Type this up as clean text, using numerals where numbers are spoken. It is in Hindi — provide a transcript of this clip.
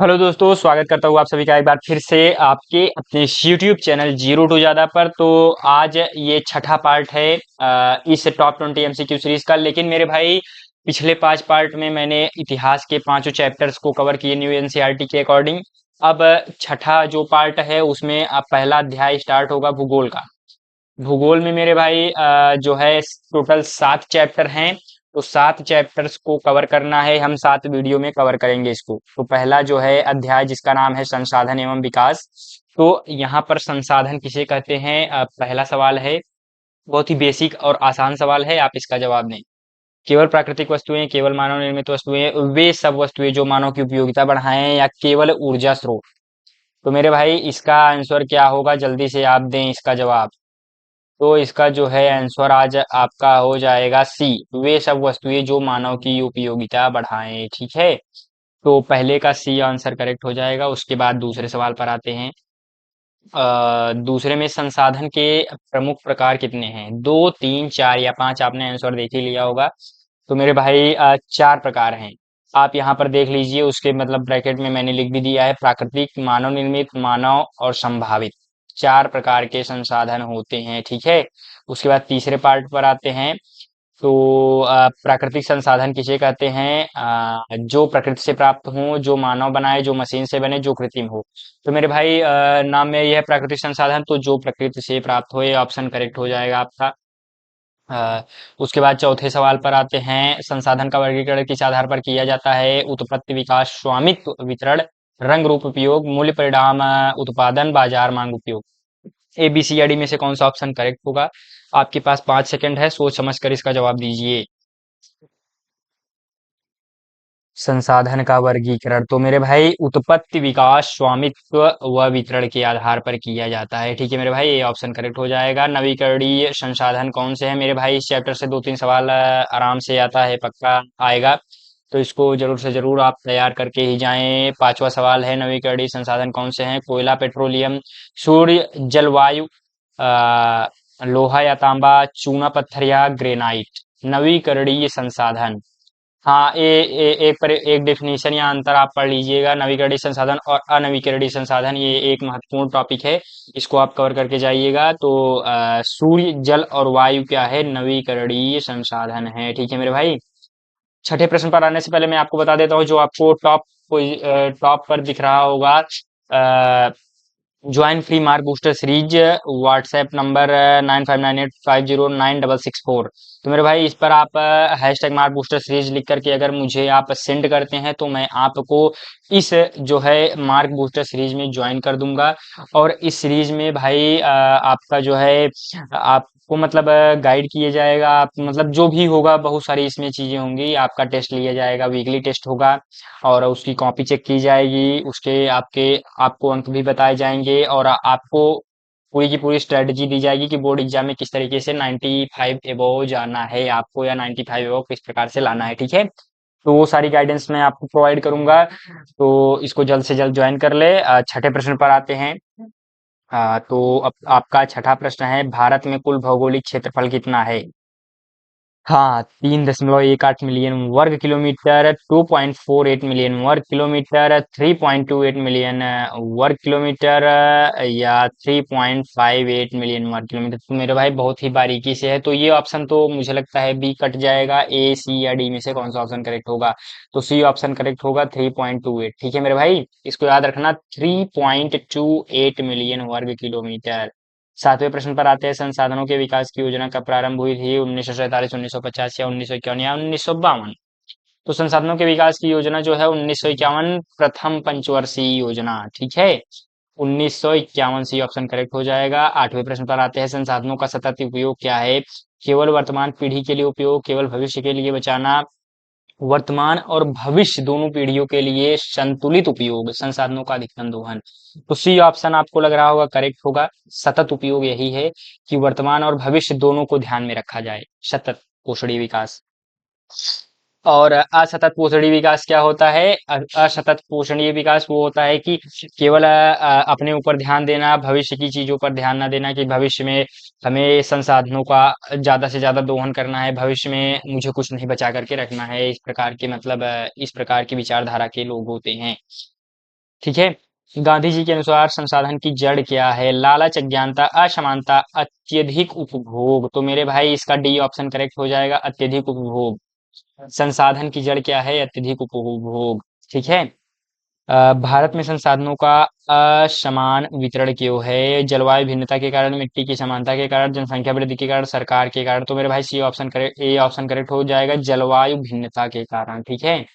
हेलो दोस्तों, स्वागत करता हूँ आप सभी का एक बार फिर से आपके अपने YouTube चैनल जीरो टू ज्यादा पर। तो आज ये छठा पार्ट है इस टॉप 20 MCQ सीरीज का। लेकिन मेरे भाई, पिछले 5 पार्ट में मैंने इतिहास के पांचों चैप्टर्स को कवर किए न्यू एनसीईआरटी के अकॉर्डिंग। अब छठा जो पार्ट है उसमें अब पहला अध्याय स्टार्ट होगा भूगोल का। भूगोल में मेरे भाई जो है टोटल 7 चैप्टर हैं। तो 7 चैप्टर्स को कवर करना है, हम 7 वीडियो में कवर करेंगे इसको। तो पहला जो है अध्याय जिसका नाम है संसाधन एवं विकास। तो यहाँ पर संसाधन किसे कहते हैं, पहला सवाल है। बहुत ही बेसिक और आसान सवाल है, आप इसका जवाब दें। केवल प्राकृतिक वस्तुएं, केवल मानव निर्मित वस्तुएं, वे सब वस्तुएं जो मानव की उपयोगिता बढ़ाएं, या केवल ऊर्जा स्रोत। तो मेरे भाई इसका आंसर क्या होगा, जल्दी से आप दें इसका जवाब। तो इसका जो है आंसर आज आपका हो जाएगा सी, वे सब वस्तुएं जो मानव की उपयोगिता बढ़ाएं। ठीक है, तो पहले का सी आंसर करेक्ट हो जाएगा। उसके बाद दूसरे सवाल पर आते हैं। दूसरे में संसाधन के प्रमुख प्रकार कितने हैं? 2, 3, 4 या 5, आपने आंसर देख ही लिया होगा। तो मेरे भाई 4 प्रकार हैं। आप यहाँ पर देख लीजिए, उसके मतलब ब्रैकेट में मैंने लिख भी दिया है, प्राकृतिक, मानव निर्मित, मानव और संभावित। 4 प्रकार के संसाधन होते हैं। ठीक है, उसके बाद तीसरे पार्ट पर आते हैं। तो प्राकृतिक संसाधन किसे कहते हैं? जो प्रकृति से प्राप्त हो, जो मानव बनाए, जो मशीन से बने, जो कृत्रिम हो। तो मेरे भाई नाम में यह है प्राकृतिक संसाधन, तो जो प्रकृति से प्राप्त हो, ये ऑप्शन करेक्ट हो जाएगा आपका। उसके बाद चौथे सवाल पर आते हैं। संसाधन का वर्गीकरण किस आधार पर किया जाता है? उत्पत्ति, विकास, स्वामित्व, वितरण, रंग रूप उपयोग, मूल्य, परिणाम, उत्पादन, बाजार मांग, उपयोग। ABCD में से कौन सा ऑप्शन करेक्ट होगा? आपके पास 5 सेकंड है, सोच समझ कर इसका जवाब दीजिए। संसाधन का वर्गीकरण तो मेरे भाई उत्पत्ति, विकास, स्वामित्व व वितरण के आधार पर किया जाता है। ठीक है मेरे भाई, ये ऑप्शन करेक्ट हो जाएगा। नवीकरणीय संसाधन कौन से हैं? मेरे भाई इस चैप्टर से 2, 3 सवाल आराम से आता है, पक्का आएगा। तो इसको जरूर से जरूर आप तैयार करके ही जाएं। पांचवा सवाल है, नवीकरणीय संसाधन कौन से हैं? कोयला, पेट्रोलियम, सूर्य, जलवायु, लोहा या तांबा, चूना पत्थर या ग्रेनाइट। नवीकरणीय संसाधन। हाँ, एक डेफिनेशन या अंतर आप पढ़ लीजिएगा। नवीकरणीय संसाधन और अनवीकरणीय संसाधन, ये एक महत्वपूर्ण टॉपिक है, इसको आप कवर करके जाइएगा। तो सूर्य, जल और वायु क्या है? नवीकरणीय संसाधन है। ठीक है मेरे भाई। छठे प्रश्न पर आने से पहले मैं आपको बता देता हूँ, जो आपको टॉप पर दिख रहा होगा, join free mark booster series, WhatsApp number 9598509664। तो मेरे भाई इस पर आप हैशटैग मार्क बूस्टर सीरीज लिख करके अगर मुझे आप सेंड करते हैं, तो मैं आपको इस जो है मार्क बूस्टर सीरीज में ज्वाइन कर दूंगा। और इस सीरीज में भाई आपका जो है, आपको मतलब गाइड किया जाएगा। आप मतलब जो भी होगा, बहुत सारी इसमें चीजें होंगी। आपका टेस्ट लिया जाएगा, वीकली टेस्ट होगा, और उसकी कॉपी चेक की जाएगी। उसके आपको अंक भी बताए जाएंगे, और आपको पूरी की पूरी स्ट्रेटजी दी जाएगी कि बोर्ड एग्जाम में किस तरीके से 95 एबोव जाना है आपको, या 95 एबोव किस प्रकार से लाना है। ठीक है, तो वो सारी गाइडेंस मैं आपको प्रोवाइड करूंगा। तो इसको जल्द से जल्द ज्वाइन कर ले। छठे प्रश्न पर आते हैं। तो अब आपका छठा प्रश्न है, भारत में कुल भौगोलिक क्षेत्रफल कितना है? हाँ, 3.18 मिलियन वर्ग किलोमीटर, 2.48 मिलियन वर्ग किलोमीटर, 3.28 मिलियन वर्ग किलोमीटर, या 3.58 मिलियन वर्ग किलोमीटर। तो मेरे भाई बहुत ही बारीकी से है, तो ये ऑप्शन तो मुझे लगता है बी कट जाएगा। A, C या D में से कौन सा ऑप्शन करेक्ट होगा? तो सी ऑप्शन करेक्ट होगा, 3.28। ठीक है मेरे भाई, इसको याद रखना, 3.28 मिलियन वर्ग किलोमीटर। सातवें प्रश्न पर आते हैं। संसाधनों के विकास की योजना कब प्रारंभ हुई थी? 1947, 1950 या 1951 या 1952? तो संसाधनों के विकास की योजना जो है 1951, प्रथम पंचवर्षीय योजना। ठीक है, 1951 सी ऑप्शन करेक्ट हो जाएगा। आठवें प्रश्न पर आते हैं। संसाधनों का सतत उपयोग क्या है? केवल वर्तमान पीढ़ी के लिए उपयोग, केवल भविष्य के लिए बचाना, वर्तमान और भविष्य दोनों पीढ़ियों के लिए संतुलित उपयोग, संसाधनों का अधिकतम दोहन। तो सी ऑप्शन आपको लग रहा होगा करेक्ट होगा। सतत उपयोग यही है कि वर्तमान और भविष्य दोनों को ध्यान में रखा जाए, सतत पोषणीय विकास। और असतत पोषणीय विकास क्या होता है? असतत पोषणीय विकास वो होता है कि केवल अपने ऊपर ध्यान देना, भविष्य की चीजों पर ध्यान न देना, कि भविष्य में हमें संसाधनों का ज्यादा से ज्यादा दोहन करना है, भविष्य में मुझे कुछ नहीं बचा करके रखना है। इस प्रकार के मतलब इस प्रकार की विचारधारा के लोग होते हैं। ठीक है। गांधी जी के अनुसार संसाधन की जड़ क्या है? लालच, अज्ञानता, असमानता, अत्यधिक उपभोग। तो मेरे भाई इसका डी ऑप्शन करेक्ट हो जाएगा, अत्यधिक उपभोग। संसाधन की जड़ क्या है? अत्यधिक उपभोग। ठीक है। भारत में संसाधनों का असमान वितरण क्यों है? जलवायु भिन्नता के कारण, मिट्टी की समानता के कारण, जनसंख्या वृद्धि के कारण, सरकार के कारण। तो मेरे भाई C option correct, A option correct हो जाएगा, जलवायु भिन्नता के कारण। ठीक है।